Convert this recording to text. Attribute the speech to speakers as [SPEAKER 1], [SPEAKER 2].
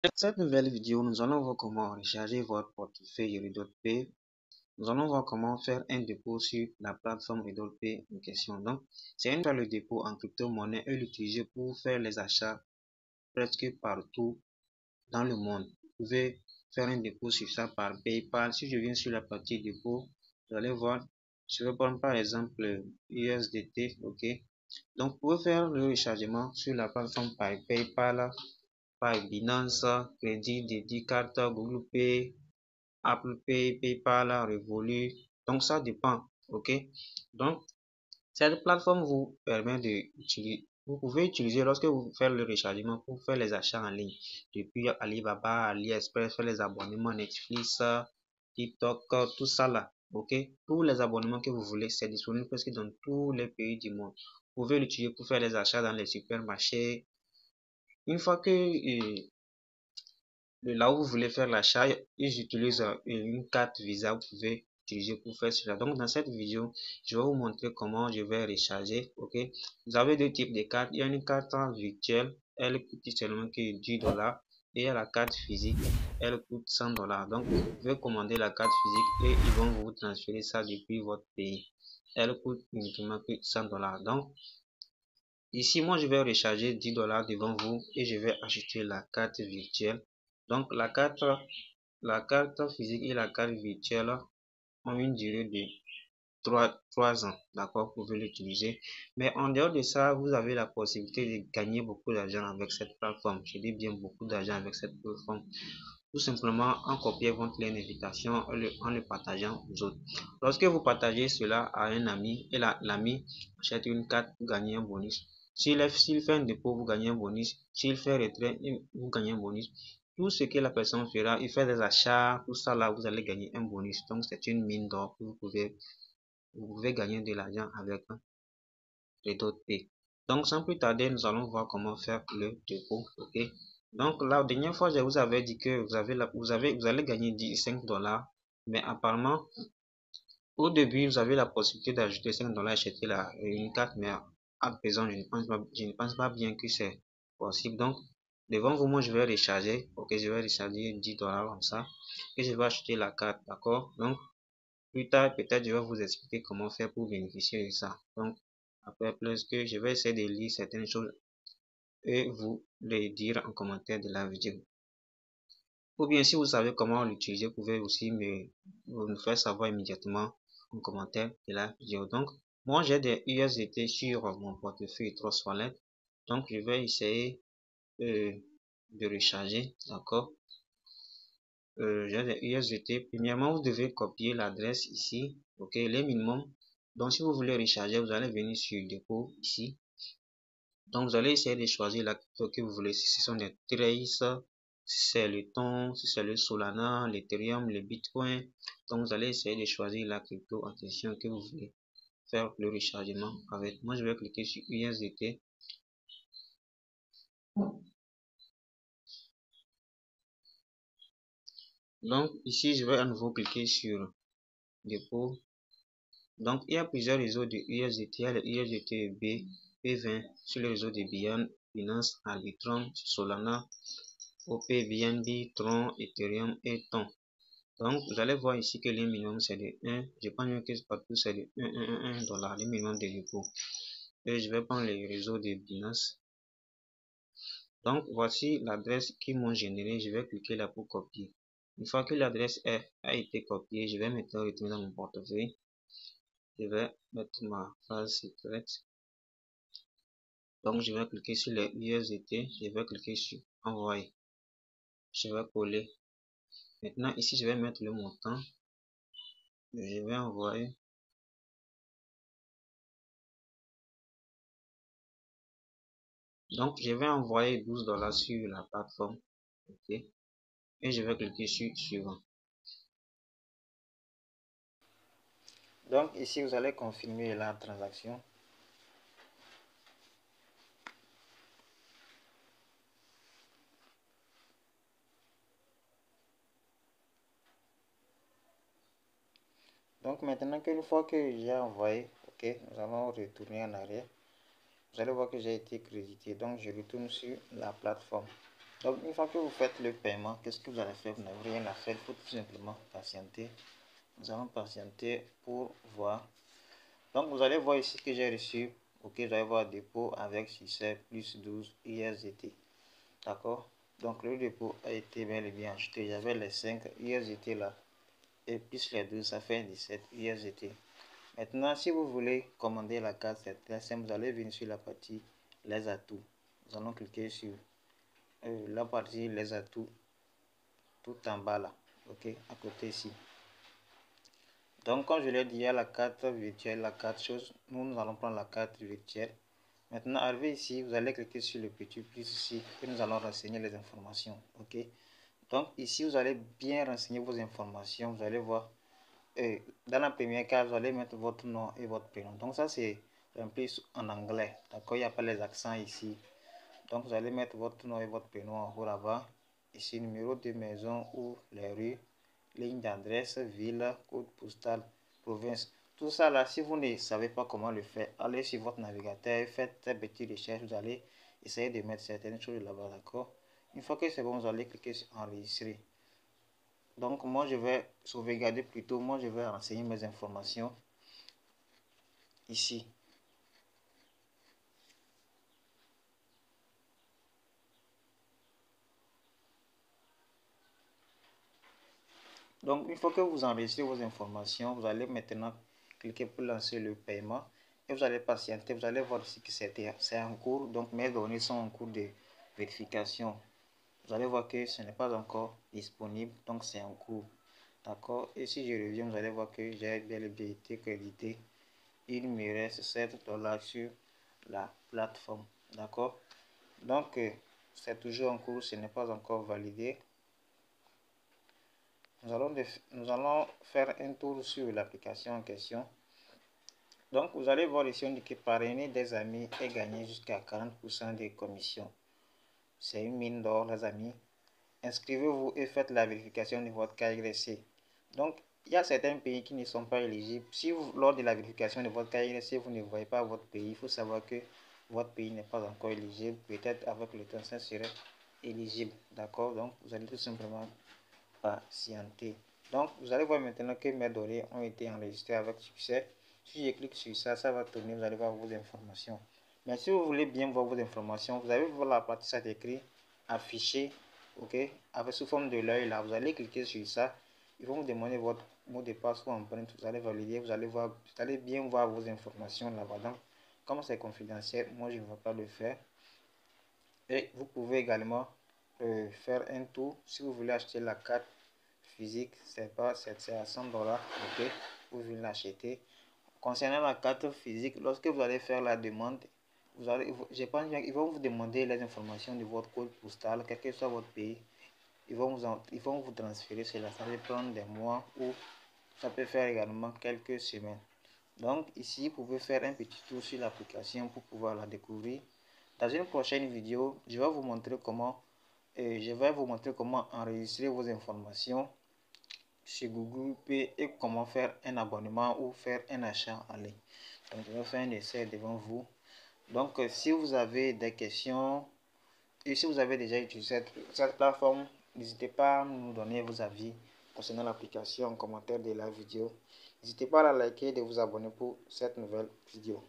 [SPEAKER 1] Dans cette nouvelle vidéo, nous allons voir comment recharger votre portefeuille RedotPay. Nous allons voir comment faire un dépôt sur la plateforme RedotPay en question. Donc, c'est une fois le dépôt en crypto-monnaie et l'utiliser pour faire les achats presque partout dans le monde. Vous pouvez faire un dépôt sur ça par PayPal. Si je viens sur la partie dépôt, vous allez voir, je vais prendre par exemple USDT, ok. Donc, vous pouvez faire le rechargement sur la plateforme par PayPal, par Binance, Crédit, Débit, Carte, Google Pay, Apple Pay, PayPal, Revolut. Donc ça dépend, ok. Donc cette plateforme vous permet d'utiliser, vous pouvez utiliser lorsque vous faites le rechargement pour faire les achats en ligne depuis Alibaba, AliExpress, faire les abonnements Netflix, TikTok, tout ça là, ok. Tous les abonnements que vous voulez, c'est disponible presque dans tous les pays du monde. Vous pouvez l'utiliser pour faire les achats dans les supermarchés. Une fois que de là où vous voulez faire l'achat, ils utilisent une carte Visa, vous pouvez utiliser pour faire cela. Donc dans cette vidéo, je vais vous montrer comment je vais recharger, ok. Vous avez deux types de cartes. Il y a une carte virtuelle, elle coûte seulement que 10 $, et il y a la carte physique, elle coûte 100 $. Donc vous pouvez commander la carte physique et ils vont vous transférer ça depuis votre pays. Elle coûte uniquement que 100 $. Donc ici, moi, je vais recharger 10 $ devant vous et je vais acheter la carte virtuelle. Donc, la carte physique et la carte virtuelle ont une durée de 3 ans. D'accord, vous pouvez l'utiliser. Mais en dehors de ça, vous avez la possibilité de gagner beaucoup d'argent avec cette plateforme. Je dis bien beaucoup d'argent avec cette plateforme. Tout simplement en copiant votre lien d'invitation en le partageant aux autres. Lorsque vous partagez cela à un ami et l'ami achète une carte, vous gagnez un bonus. S'il fait un dépôt, vous gagnez un bonus. S'il fait retrait, vous gagnez un bonus. Tout ce que la personne fera, il fait des achats, tout ça là, vous allez gagner un bonus. Donc c'est une mine d'or que vous pouvez gagner de l'argent avec d'autres pays. Donc sans plus tarder, nous allons voir comment faire le dépôt, ok. Donc la dernière fois, je vous avais dit que vous allez gagner 5 $, mais apparemment au début vous avez la possibilité d'ajouter 5 $ et acheter une carte, mais à présent je ne pense pas bien que c'est possible. Donc devant vous, moi je vais recharger, ok, je vais recharger 10 $ comme ça et je vais acheter la carte, d'accord. Donc plus tard, peut-être je vais vous expliquer comment faire pour bénéficier de ça. Donc après, plus que je vais essayer de lire certaines choses et vous les dire en commentaire de la vidéo. Ou bien si vous savez comment l'utiliser, vous pouvez aussi me faire savoir immédiatement en commentaire de la vidéo. Donc, moi j'ai des USDT sur mon portefeuille Trust Wallet. Donc, je vais essayer de recharger, d'accord. J'ai des USDT. Premièrement, vous devez copier l'adresse ici, ok, les minimums. Donc, si vous voulez recharger, vous allez venir sur dépôt ici. Donc, vous allez essayer de choisir la crypto que vous voulez. Si ce sont des Trace, si c'est le Ton, si c'est le Solana, l'Ethereum, le Bitcoin. Donc, vous allez essayer de choisir la crypto en question que vous voulez faire le rechargement avec. Moi, je vais cliquer sur USDT. Donc, ici, je vais à nouveau cliquer sur dépôt. Donc, il y a plusieurs réseaux de USDT. Il y a le USDT B, P20 sur le réseau de Binance, Arbitrum, Solana, OP, BNB, Tron, Ethereum et Ton. Donc, vous allez voir ici que le minimum c'est de 1. Je pense que partout c'est de 1 $, le minimum de dépôt. Et je vais prendre les réseaux de Binance. Donc, voici l'adresse qu'ils m'ont générée. Je vais cliquer là pour copier. Une fois que l'adresse a été copiée, je vais maintenant retourner dans mon portefeuille. Je vais mettre ma phrase secrète. Donc, je vais cliquer sur les USDT. Je vais cliquer sur envoyer. Je vais coller. Maintenant, ici, je vais mettre le montant. Je vais envoyer. Donc, je vais envoyer 12 $ sur la plateforme. Ok. Et je vais cliquer sur suivant. Donc, ici, vous allez confirmer la transaction. Donc, maintenant qu'une fois que j'ai envoyé, ok, nous allons retourner en arrière. Vous allez voir que j'ai été crédité. Donc, je retourne sur la plateforme.
[SPEAKER 2] Donc une fois que vous faites le paiement, qu'est-ce que vous allez faire? Vous n'avez rien à faire, il faut tout simplement patienter. Nous allons patienter pour voir. Donc vous allez voir ici que j'ai reçu, ok, vous allez voir dépôt avec succès plus 12 USDT. D'accord? Donc le dépôt a été bel et bien acheté. J'avais les 5 USDT là. Et plus les 12, ça fait 17 USDT. Maintenant, si vous voulez commander la carte, c'est très simple. Vous allez venir sur la partie les atouts. Nous allons cliquer sur la partie les atouts tout en bas là. Ok, à côté ici. Donc, comme je l'ai dit, il y a la carte virtuelle, la carte chose. Nous allons prendre la carte virtuelle. Maintenant, arrivé ici, vous allez cliquer sur le petit plus ici et nous allons renseigner les informations. Ok. Donc, ici, vous allez bien renseigner vos informations. Vous allez voir. Dans la première case, vous allez mettre votre nom et votre prénom. Donc, ça, c'est rempli en anglais. D'accord. Il n'y a pas les accents ici. Donc, vous allez mettre votre nom et votre prénom en haut là-bas. Ici, numéro de maison ou les rues, ligne d'adresse, ville, code postal, province. Tout ça là, si vous ne savez pas comment le faire, allez sur votre navigateur et faites cette petite recherche. Vous allez essayer de mettre certaines choses là-bas, d'accord? Une fois que c'est bon, vous allez cliquer sur enregistrer. Donc, moi, je vais sauvegarder plutôt. Moi, je vais renseigner mes informations ici. Donc, une fois que vous enregistrez vos informations, vous allez maintenant cliquer pour lancer le paiement et vous allez patienter. Vous allez voir ici que c'est en cours. Donc, mes données sont en cours de vérification. Vous allez voir que ce n'est pas encore disponible. Donc, c'est en cours. D'accord. Et si je reviens, vous allez voir que j'ai bel et bien été crédité. Il me reste 7 dollars sur la plateforme. D'accord. Donc, c'est toujours en cours. Ce n'est pas encore validé. Nous allons faire un tour sur l'application en question. Donc, vous allez voir ici, on dit que parrainer des amis et gagner jusqu'à 40% de commission. C'est une mine d'or, les amis. Inscrivez-vous et faites la vérification de votre KYC. Donc, il y a certains pays qui ne sont pas éligibles. Si vous, lors de la vérification de votre KYC, vous ne voyez pas votre pays, il faut savoir que votre pays n'est pas encore éligible. Peut-être avec le temps, ça serait éligible. D'accord? Donc, vous allez tout simplement patienter. Donc, vous allez voir maintenant que mes données ont été enregistrées avec succès. Si je clique sur ça, ça va tourner, vous allez voir vos informations. Mais si vous voulez bien voir vos informations, vous allez voir la partie, ça écrit afficher, ok, avec sous forme de l'œil là. Vous allez cliquer sur ça. Ils vont vous demander votre mot de passe ou empreinte. Vous allez valider, vous allez bien voir vos informations là-bas. Donc, comme c'est confidentiel, moi je ne vais pas le faire. Et vous pouvez également faire un tour si vous voulez acheter la carte physique, c'est à 100 dollars, ok, vous venez l'acheter. Concernant la carte physique, lorsque vous allez faire la demande, je pense qu'ils vont vous demander les informations de votre code postal, quel que soit votre pays. Ils vont vous transférer cela. Ça peut prendre des mois ou ça peut faire également quelques semaines. Donc ici, vous pouvez faire un petit tour sur l'application pour pouvoir la découvrir. Dans une prochaine vidéo, je vais vous montrer comment enregistrer vos informations sur Google Pay et comment faire un abonnement ou faire un achat en ligne. Donc, je vais faire un essai devant vous. Donc, si vous avez des questions et si vous avez déjà utilisé cette plateforme, n'hésitez pas à nous donner vos avis concernant l'application en commentaire de la vidéo. N'hésitez pas à la liker et de vous abonner pour cette nouvelle vidéo.